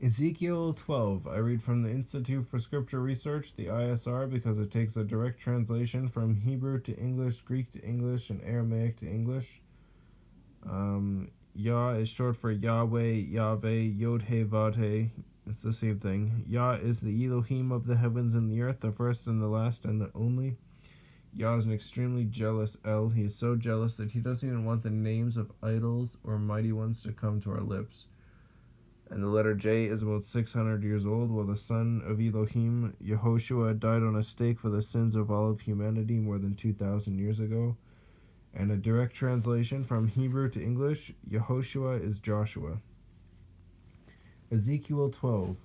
Ezekiel 12. I read from the Institute for Scripture Research, the ISR, because it takes a direct translation from Hebrew to English, Greek to English, and Aramaic to English. Yah is short for YahWeh, Yahweh, Yod-He, Vav-He. It's the same thing. Yah is the Elohim of the heavens and the earth, the first and the last and the only. Yah is an extremely jealous El. He is so jealous that he doesn't even want the names of idols or mighty ones to come to our lips. And the letter J is about 600 years old, while the son of Elohim, Yehoshua, died on a stake for the sins of all of humanity more than 2,000 years ago. And a direct translation from Hebrew to English, Yehoshua is Joshua. Ezekiel 12.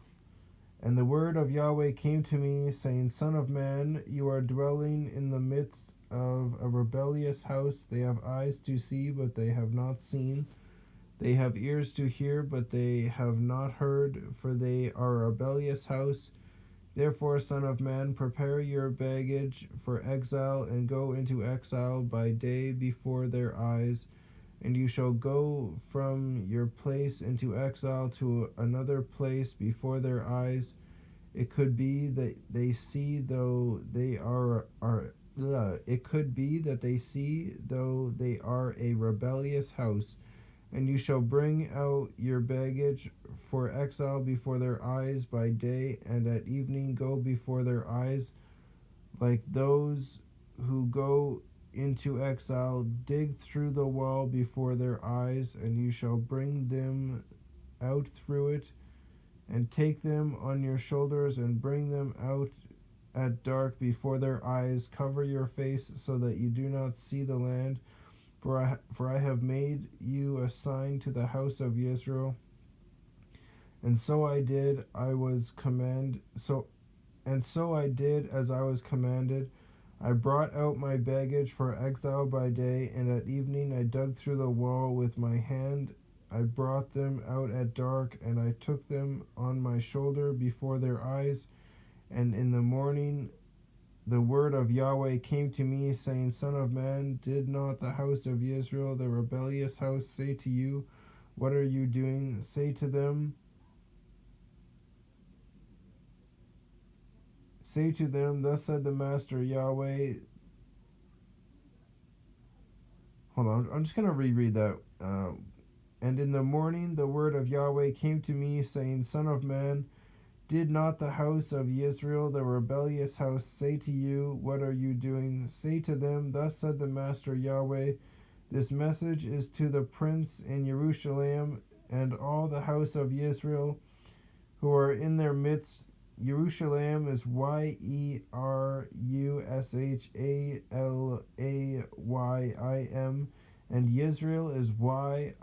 And the word of YahWeh came to me, saying, Son of man, you are dwelling in the midst of a rebellious house. They have eyes to see, but they have not seen. They have ears to hear, but they have not heard, for they are a rebellious house. Therefore, Son of man, prepare your baggage for exile, and go into exile by day before their eyes. And you shall go from your place into exile to another place before their eyes. It could be that they see, though they it could be that they see, though they are a rebellious house. And you shall bring out your baggage for exile before their eyes by day, and at evening go before their eyes, like those who go into exile. Dig through the wall before their eyes, and you shall bring them out through it, and take them on your shoulders, and bring them out at dark before their eyes. Cover your face so that you do not see the land. For I have made you a sign to the house of Israel. And so I did as I was commanded. I brought out my baggage for exile by day, and at evening I dug through the wall with my hand. I brought them out at dark, and I took them on my shoulder before their eyes. And in the morning the word of YahWeh came to me, saying, Son of man, did not the house of Israel, the rebellious house, say to you, What are you doing? Say to them, Thus said the Master YahWeh. Hold on, I'm just going to reread that. And in the morning the word of YahWeh came to me, saying, Son of man, did not the house of Israel, the rebellious house, say to you, What are you doing? Say to them, Thus said the Master YahWeh, This message is to the prince in Jerusalem and all the house of Israel who are in their midst. Jerusalem is Yerushalayim, and Yisrael is Yisra'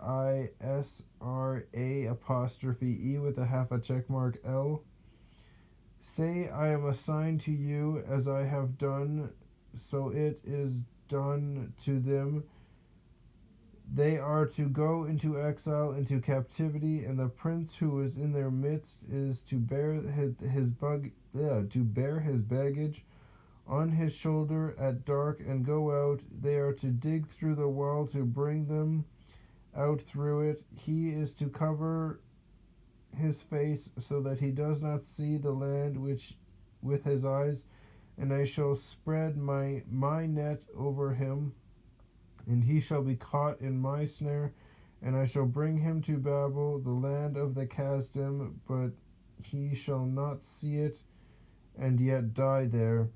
with a half a check mark L. Say, I am assigned to you as I have done, so it is done to them. They are to go into exile, into captivity, and the prince who is in their midst is to bear his baggage on his shoulder at dark and go out. They are to dig through the wall to bring them out through it. He is to cover his face so that he does not see the land with his eyes, and I shall spread my net over him, and he shall be caught in my snare, and I shall bring him to Babel, the land of the Kasdim, but he shall not see it, and yet die there.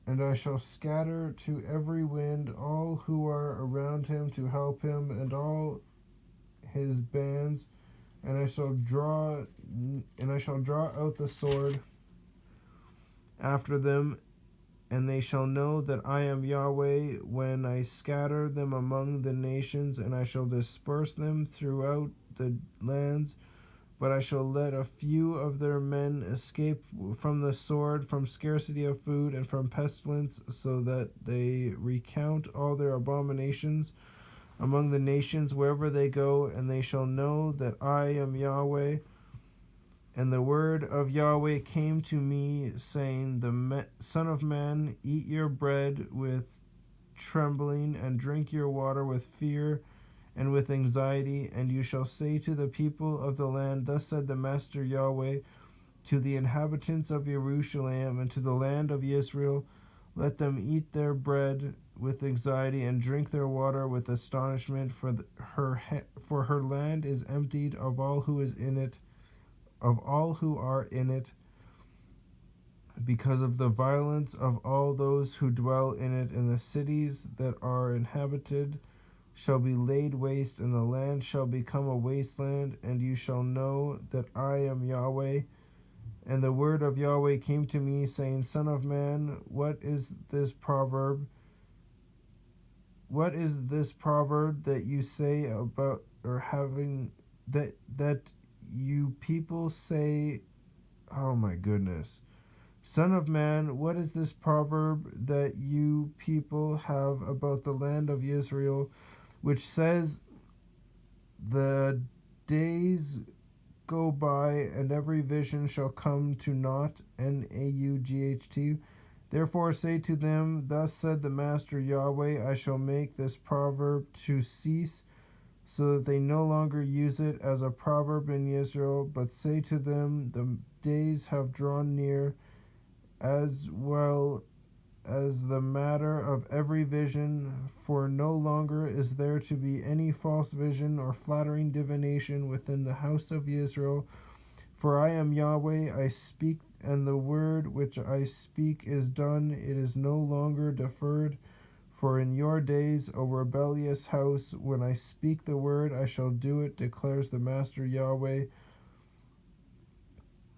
And I shall scatter to every wind all who are around him to help him, and all his bands, and I shall draw out the sword after them, and they shall know that I am YahWeh when I scatter them among the nations, and I shall disperse them throughout the lands. But I shall let a few of their men escape from the sword, from scarcity of food, and from pestilence, so that they recount all their abominations among the nations wherever they go, and they shall know that I am YahWeh. And the word of YahWeh came to me, saying, Son of man, eat your bread with trembling, and drink your water with fear, and with anxiety, and you shall say to the people of the land, Thus said the Master Yahweh, to the inhabitants of Jerusalem and to the land of Israel, let them eat their bread with anxiety and drink their water with astonishment, for her land is emptied of all who is in it, of all who are in it, because of the violence of all those who dwell in it, and the cities that are inhabited shall be laid waste, and the land shall become a wasteland, and you shall know that I am Yahweh. And the word of Yahweh came to me, saying, Son of man, what is this proverb? What is this proverb that you say about, or having, that you people say? Oh my goodness. Son of man, what is this proverb that you people have about the land of Israel, which says, The days go by, and every vision shall come to naught, Naught. Therefore say to them, Thus said the Master Yahweh, I shall make this proverb to cease, so that they no longer use it as a proverb in Israel, but say to them, The days have drawn near, as well as the matter of every vision, for no longer is there to be any false vision or flattering divination within the house of Israel. For I am Yahweh, I speak, and the word which I speak is done, it is no longer deferred. For in your days, O rebellious house, when I speak the word, I shall do it, declares the Master Yahweh.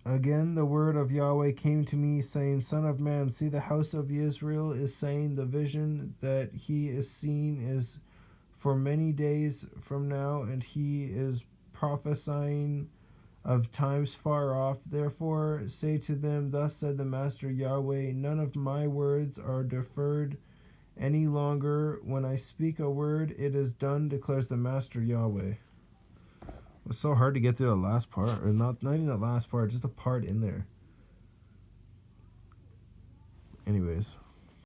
Again the word of Yahweh came to me, saying, Son of man, see, the house of Israel is saying, the vision that he is seeing is for many days from now, and he is prophesying of times far off. Therefore say to them, Thus said the Master Yahweh, none of my words are deferred any longer. When I speak a word, it is done, declares the Master Yahweh. It's so hard to get through the last part, or not even the last part, just a part in there. Anyways.